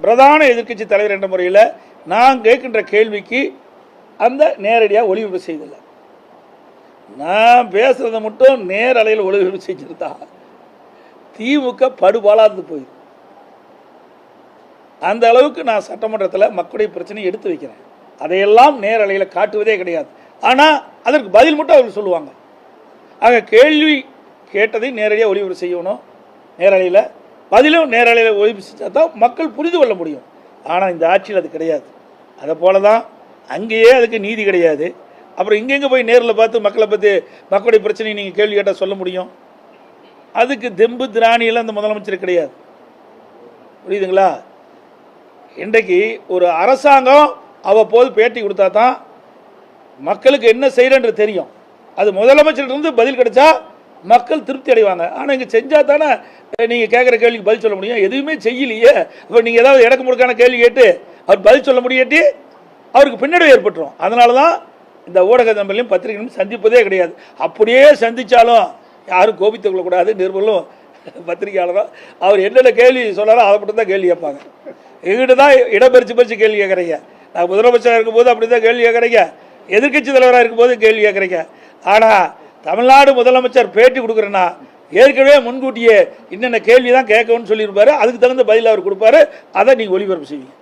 பிரதான எதிர்க்கட்சி தலைவர் என்ற முறையில் நான் கேட்கின்ற கேள்விக்கு அந்த நேரடியாக ஒளிபரப்பு செய்தில்லை. நான் பேசுறதை மட்டும் நேரலையில் ஒளிபரப்பு செஞ்சிருந்தா திமுக படுபாலாது போயிடும். அந்த அளவுக்கு நான் சட்டமன்றத்தில் மக்களுடைய பிரச்சனையை எடுத்து வைக்கிறேன். அதையெல்லாம் நேரலையில் காட்டுவதே கிடையாது. ஆனால் அதற்கு பதில் மட்டும் அவர்கள் சொல்லுவாங்க. ஆக கேள்வி கேட்டதை நேரடியாக ஒளிபரப்பு செய்யணும், நேரலையில் பதிலும் நேரலையில் ஒளிபரப்பு செஞ்சால் தான் மக்கள் புரிந்து கொள்ள முடியும். ஆனால் இந்த ஆட்சியில் அது கிடையாது. அதை போல தான் அங்கேயே அதுக்கு நீதி கிடையாது. அப்புறம் இங்கெங்கே போய் நேரில் பார்த்து மக்களை பற்றி மக்களுடைய பிரச்சனையை நீங்கள் கேள்வி கேட்டால் சொல்ல முடியும்? அதுக்கு தெம்பு திராணியெல்லாம் இந்த முதலமைச்சர் கிடையாது. புரியுதுங்களா? இன்றைக்கு ஒரு அரசாங்கம் அவ்வப்போது பேட்டி கொடுத்தா தான் மக்களுக்கு என்ன செய்யறன்று தெரியும். அது முதலமைச்சர்கிட்ட பதில் கிடைச்சா மக்கள் திருப்தி அடைவாங்க. ஆனால் இங்கே செஞ்சால் தானே நீங்கள் கேட்குற கேள்விக்கு பதில் சொல்ல முடியும். எதுவுமே செய்யலையே. அப்போ நீங்கள் ஏதாவது இடக்கு முடுக்கான கேள்வி கேட்டு அவர் பதில் சொல்ல முடியாட்டி அவருக்கு பின்னடைவு ஏற்பட்டுரும். அதனால தான் இந்த ஊடக நம்பர்களையும் பத்திரிகைகளும் சந்திப்பதே கிடையாது. அப்படியே சந்தித்தாலும் யாரும் கோபித்துக் கொள்ளக்கூடாது. நிருபர்களும் பத்திரிகையாளரும் அவர் என்னென்ன கேள்வி சொன்னாலும் அதை மட்டும் தான் கேள்வி கேட்பாங்க. எங்கிட்ட தான் இடப்பெருச்சு கேள்வி கேட்குறீங்க. நான் முதலமைச்சராக இருக்கும்போது அப்படி தான் கேள்வி கேட்குறீங்க, எதிர்கட்சி தலைவராக இருக்கும்போது கேள்வி கேட்குறீங்க. ஆனால் தமிழ்நாடு முதலமைச்சர் பேட்டி கொடுக்குறேன்னா ஏற்கனவே முன்கூட்டியே என்னென்ன கேள்வி தான் கேட்கணும்னு சொல்லியிருப்பாரு. அதுக்கு தகுந்த பதில் அவர் கொடுப்பாரு. அதை நீங்கள் ஒளிபரப்பு செய்வீங்க.